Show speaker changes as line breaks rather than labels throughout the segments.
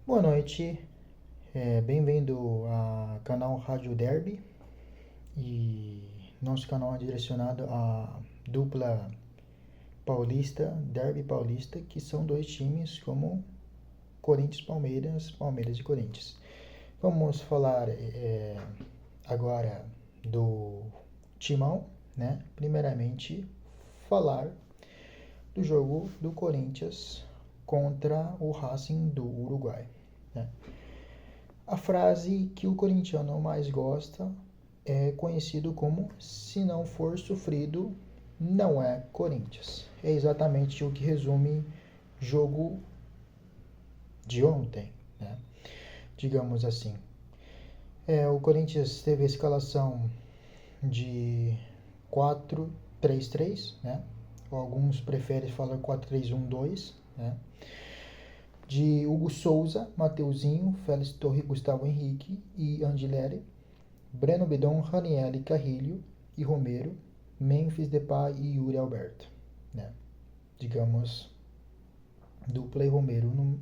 Boa noite, bem-vindo ao canal Rádio Derby. E nosso canal é direcionado à dupla paulista, Derby Paulista, que são dois times como Corinthians, Palmeiras, Palmeiras e Corinthians. Vamos falar agora do Timão, né? Primeiramente, falar do jogo do Corinthians contra o Racing do Uruguai, né? A frase que o corintiano mais gosta é conhecido como "se não for sofrido, não é Corinthians". É exatamente o que resume jogo de ontem, né? Digamos assim. O Corinthians teve a escalação de 4-3-3, né? Alguns preferem falar 4-3-1-2, né? De Hugo Souza, Mateuzinho, Félix Torres, Gustavo Henrique e Angileri, Breno Bidon, Ranieri, Carrilho e Romero, Memphis Depay e Yuri Alberto, né? Digamos, dupla e Romero no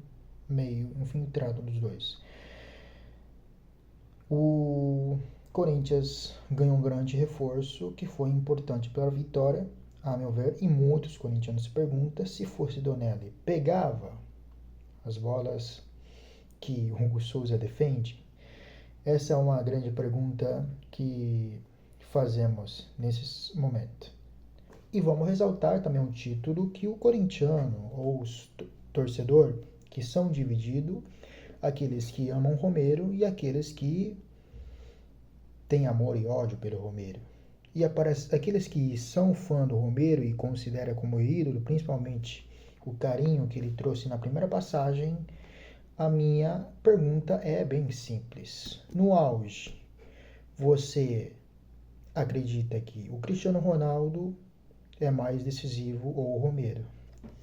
meio, infiltrado dos dois. O Corinthians ganhou um grande reforço que foi importante para a vitória, a meu ver, e muitos corintianos se perguntam se fosse Donelli pegava as bolas que Hugo Souza defende. Essa é uma grande pergunta que fazemos nesse momento. E vamos ressaltar também um título que o corintiano ou os torcedor que são divididos, aqueles que amam Romero e aqueles que têm amor e ódio pelo Romero. E aqueles que são fã do Romero e consideram como ídolo, principalmente o carinho que ele trouxe na primeira passagem, a minha pergunta é bem simples. No auge, você acredita que o Cristiano Ronaldo é mais decisivo ou o Romero?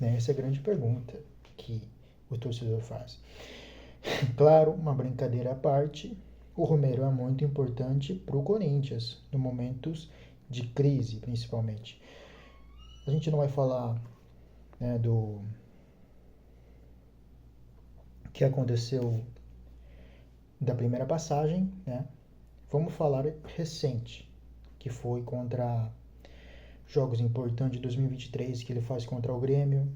Essa é a grande pergunta que o torcedor faz. Claro, uma brincadeira à parte, o Romero é muito importante para o Corinthians, em momentos de crise, principalmente. A gente não vai falar, né, do que aconteceu da primeira passagem, né? Vamos falar recente, que foi contra jogos importantes de 2023, que ele faz contra o Grêmio,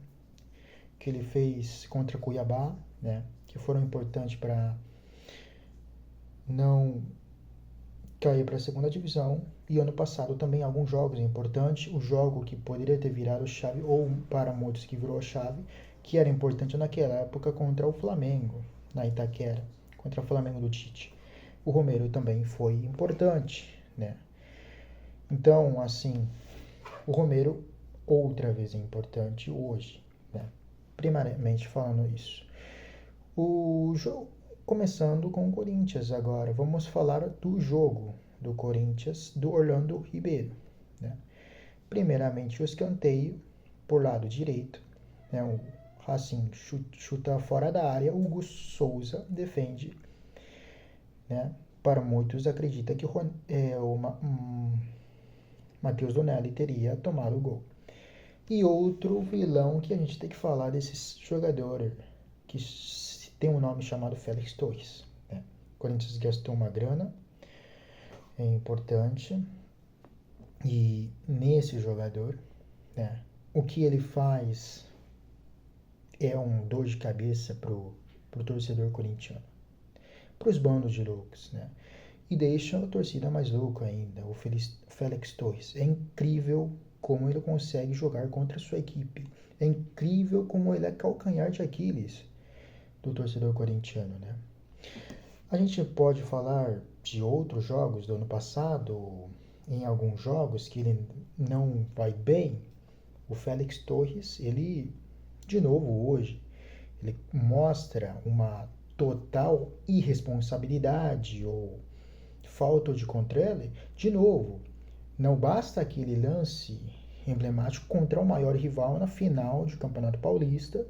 que ele fez contra Cuiabá, né? Que foram importantes para não cair para a segunda divisão. E ano passado também alguns jogos importantes, o jogo que poderia ter virado chave, ou para muitos que virou a chave, que era importante naquela época contra o Flamengo, na Itaquera, contra o Flamengo do Tite. O Romero também foi importante, né? Então, assim, o Romero outra vez é importante hoje, né? Primariamente falando isso. O jogo, começando com o Corinthians agora, vamos falar do jogo do Corinthians, do Orlando Ribeiro, né? Primeiramente o escanteio por lado direito, né? O Racing chuta fora da área, o Hugo Souza defende, né? Para muitos acredita que Matheus Donelli teria tomado o gol. E outro vilão que a gente tem que falar desse jogador que tem um nome chamado Félix Torres, né? O Corinthians gastou uma grana, é importante, e nesse jogador, né, o que ele faz é um dor de cabeça pro torcedor corintiano, pros bandos de loucos, né? E deixa a torcida mais louca ainda. O Félix Torres é incrível como ele consegue jogar contra a sua equipe. É incrível como ele é calcanhar de Aquiles do torcedor corintiano, né? A gente pode falar de outros jogos do ano passado, em alguns jogos que ele não vai bem. O Félix Torres, ele, de novo hoje, ele mostra uma total irresponsabilidade ou falta de controle. De novo, não basta aquele lance emblemático contra o maior rival na final de Campeonato Paulista,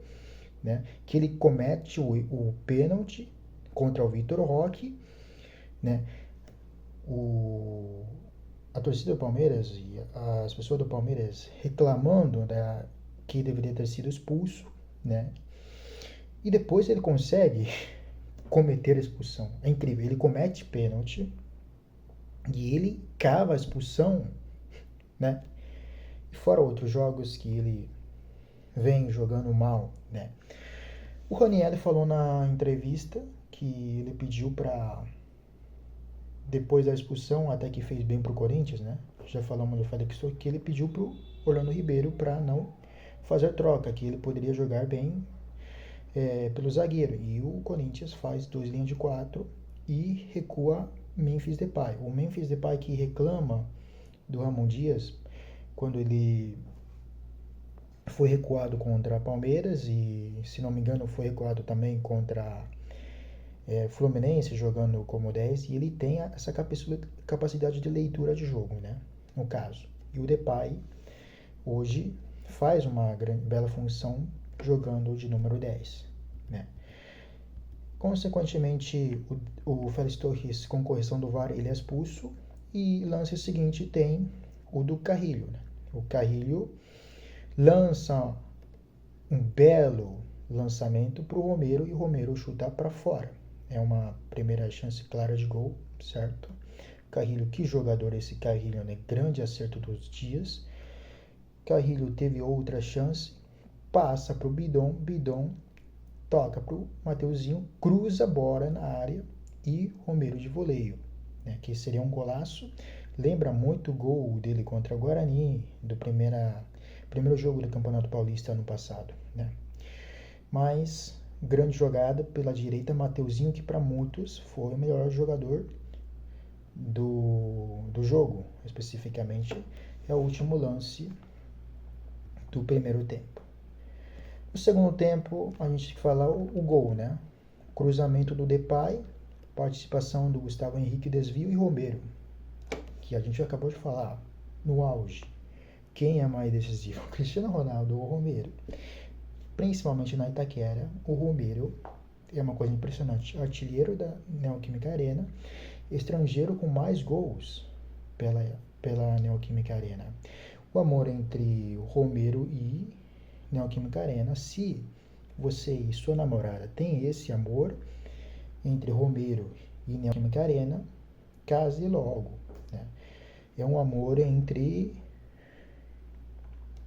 né, que ele comete o pênalti contra o Vitor Roque, né? A torcida do Palmeiras e as pessoas do Palmeiras reclamando que deveria ter sido expulso, né? E depois ele consegue cometer a expulsão. É incrível, ele comete pênalti e ele cava a expulsão, né? E fora outros jogos que ele vem jogando mal, né? O Ranieri falou na entrevista que ele pediu para, depois da expulsão, até que fez bem pro Corinthians, né? Já falamos do Félix Torres, que ele pediu pro Orlando Ribeiro para não fazer troca, que ele poderia jogar bem pelo zagueiro. E o Corinthians faz 2 linhas de 4 e recua Memphis Depay. O Memphis Depay que reclama do Ramon Dias quando ele foi recuado contra Palmeiras e, se não me engano, foi recuado também contra Fluminense, jogando como 10, e ele tem essa capacidade de leitura de jogo, né? No caso. E o Depay hoje faz uma bela função jogando de número 10, né? Consequentemente, o Félix Torres, com correção do VAR, ele é expulso, e lance seguinte tem o do Carrilho, né? O Carrilho lança um belo lançamento para o Romero e o Romero chuta para fora. É uma primeira chance clara de gol, certo? Carrilho, que jogador esse Carrilho, né? Grande acerto dos dias. Carrilho teve outra chance, passa para o Bidon toca para o Mateuzinho, cruza a bola na área e Romero de voleio, né? Que seria um golaço. Lembra muito o gol dele contra o Guarani, do primeiro jogo do Campeonato Paulista ano passado, né? Mas grande jogada pela direita, Mateuzinho, que para muitos foi o melhor jogador do jogo, especificamente é o último lance do primeiro tempo. No segundo tempo, a gente tem que falar o gol, né? Cruzamento do Depay, participação do Gustavo Henrique, desvio, e Romero, que a gente acabou de falar, no auge. Quem é mais decisivo? Cristiano Ronaldo ou Romero? Principalmente na Itaquera, o Romero é uma coisa impressionante. Artilheiro da Neoquímica Arena, estrangeiro com mais gols pela Neoquímica Arena. O amor entre Romero e Neoquímica Arena. Se você e sua namorada têm esse amor entre Romero e Neoquímica Arena, case logo, né? É um amor entre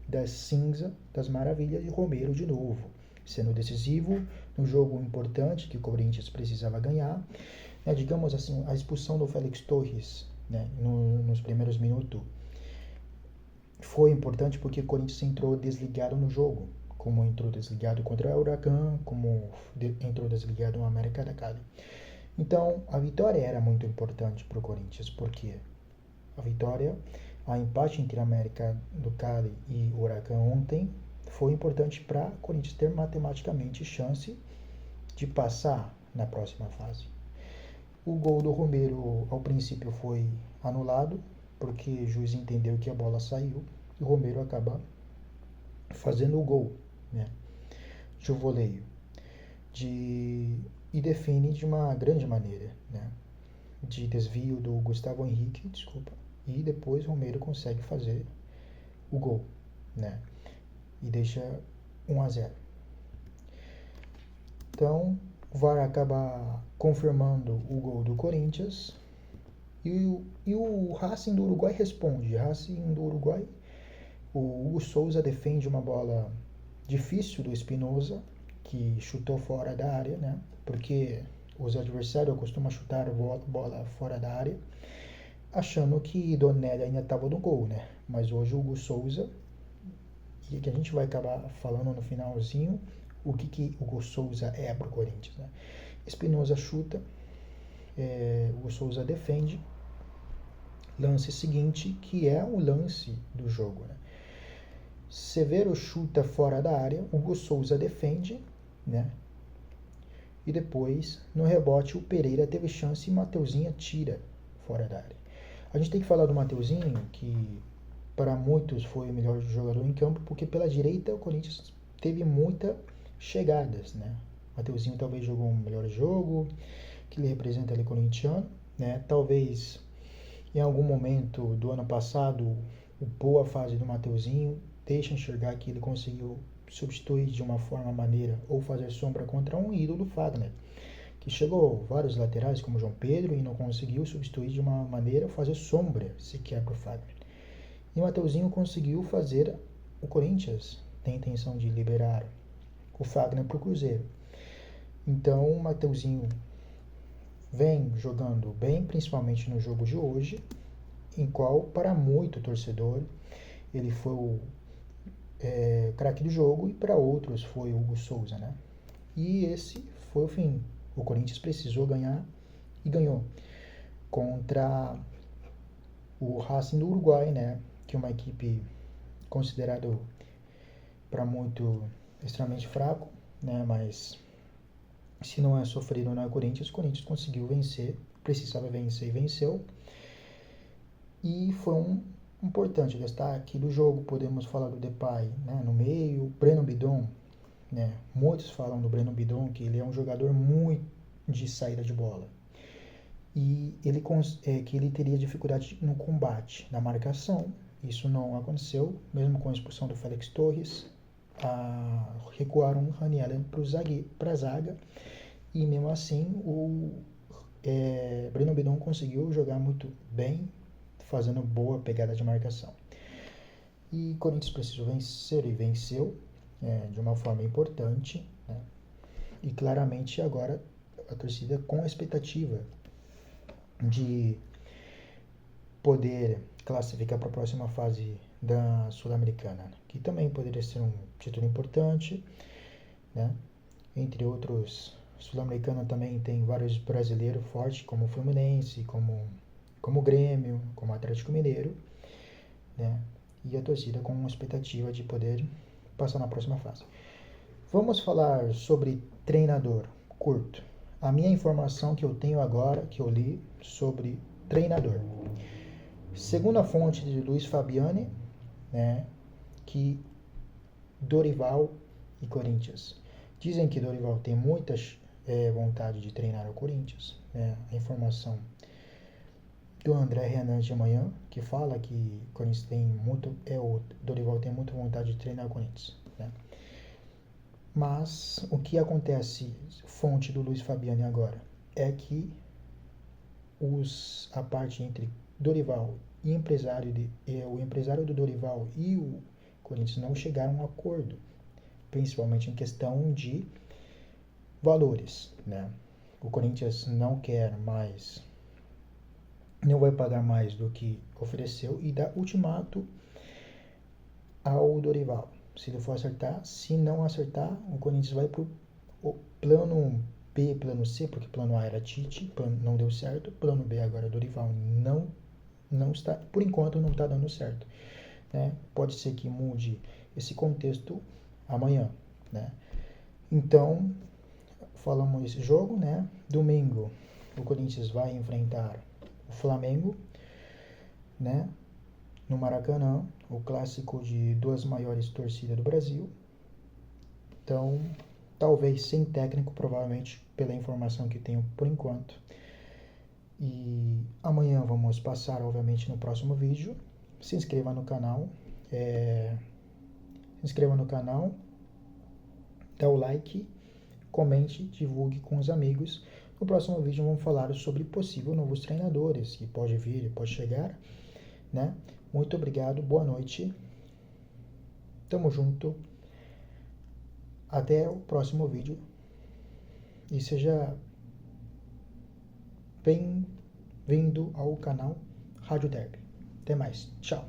das cinza, das maravilhas, e Romero de novo, sendo decisivo no jogo importante que o Corinthians precisava ganhar, né? Digamos assim, a expulsão do Félix Torres, né, nos primeiros minutos foi importante porque o Corinthians entrou desligado no jogo, como entrou desligado contra o Huracan, como entrou desligado no América da Cali. Então, a vitória era muito importante para o Corinthians, porque a empate entre a América do Cali e o Huracan ontem foi importante para o Corinthians ter matematicamente chance de passar na próxima fase. O gol do Romero, ao princípio, foi anulado, porque o juiz entendeu que a bola saiu, e o Romero acaba fazendo o gol, né, de voleio, e define de uma grande maneira, né, de desvio do Gustavo Henrique, e depois Romero consegue fazer o gol, né, e deixa 1-0. Então, o VAR acaba confirmando o gol do Corinthians, e o Racing do Uruguai responde. Racing do Uruguai, o Hugo Souza defende uma bola difícil do Espinosa, que chutou fora da área, né? Porque os adversários costumam chutar bola fora da área, achando que Donelli ainda estava no gol, né? Mas hoje o Hugo Souza, e que a gente vai acabar falando no finalzinho, o que o Hugo Souza é para o Corinthians, né? Espinosa chuta, o Hugo Souza defende. Lance seguinte, que é o lance do jogo, né? Severo chuta fora da área, Hugo Souza defende, né? E depois, no rebote, o Pereira teve chance e Mateuzinho tira fora da área. A gente tem que falar do Mateuzinho, que para muitos foi o melhor jogador em campo, porque pela direita o Corinthians teve muitas chegadas, né? Mateuzinho talvez jogou um melhor jogo, que ele representa ali corintiano, né? Talvez em algum momento do ano passado, a boa fase do Mateuzinho deixa enxergar que ele conseguiu substituir de uma forma maneira ou fazer sombra contra um ídolo, Fagner, que chegou vários laterais, como João Pedro, e não conseguiu substituir de uma maneira, fazer sombra sequer para o Fagner. E o Mateuzinho conseguiu fazer o Corinthians ter a intenção de liberar o Fagner para o Cruzeiro. Então o Mateuzinho vem jogando bem, principalmente no jogo de hoje, em qual, para muito torcedor, ele foi o craque do jogo, e para outros foi o Hugo Souza, né? E esse foi o fim. O Corinthians precisou ganhar e ganhou contra o Racing do Uruguai, né? Que é uma equipe considerada para muito extremamente fraco, né? Mas se não é sofrido não é o Corinthians conseguiu vencer, precisava vencer e venceu. E foi um importante destaque do jogo. Podemos falar do Depay, né? No meio, Breno Bidon, né? Muitos falam do Breno Bidon que ele é um jogador muito de saída de bola. E que ele teria dificuldade no combate, na marcação. Isso não aconteceu, mesmo com a expulsão do Félix Torres. Recuaram o Raniel para a zaga, e mesmo assim o Breno Bidon conseguiu jogar muito bem, fazendo boa pegada de marcação. E o Corinthians precisou vencer e venceu de uma forma importante, né? E claramente agora a torcida com a expectativa de poder classificar para a próxima fase da Sul-Americana, que também poderia ser um título importante, né? Entre outros, Sul-Americana também tem vários brasileiros fortes, como o Fluminense, como o Grêmio, como o Atlético Mineiro, né? E a torcida com uma expectativa de poder passar na próxima fase. Vamos falar sobre treinador curto. A minha informação que eu tenho agora, que eu li sobre treinador. Segundo a fonte de Luiz Fabiani, né, que Dorival e Corinthians. Dizem que Dorival tem muita vontade de treinar o Corinthians. Né? A informação do André Renan de amanhã, que fala que o Corinthians tem muito, o Dorival tem muita vontade de treinar o Corinthians. Né? Mas o que acontece, fonte do Luiz Fabiani agora, é que a parte entre Dorival e o empresário do Dorival e o Corinthians não chegaram a um acordo, principalmente em questão de valores, né? O Corinthians não quer mais, não vai pagar mais do que ofereceu e dá ultimato ao Dorival. Se ele for acertar, se não acertar, o Corinthians vai para o plano B, plano C, porque plano A era Tite, não deu certo, plano B agora Dorival não está, por enquanto não está dando certo, né? Pode ser que mude esse contexto amanhã, né? Então, falamos desse jogo, né? Domingo, o Corinthians vai enfrentar o Flamengo, né? No Maracanã, o clássico de duas maiores torcidas do Brasil. Então, talvez sem técnico, provavelmente, pela informação que tenho por enquanto. E amanhã vamos passar, obviamente, no próximo vídeo. Se inscreva no canal. Dá o like, comente, divulgue com os amigos. No próximo vídeo vamos falar sobre possíveis novos treinadores que pode vir, pode chegar, né? Muito obrigado, boa noite. Tamo junto. Até o próximo vídeo. E seja bem-vindo ao canal Rádio Derby. Até mais. Tchau.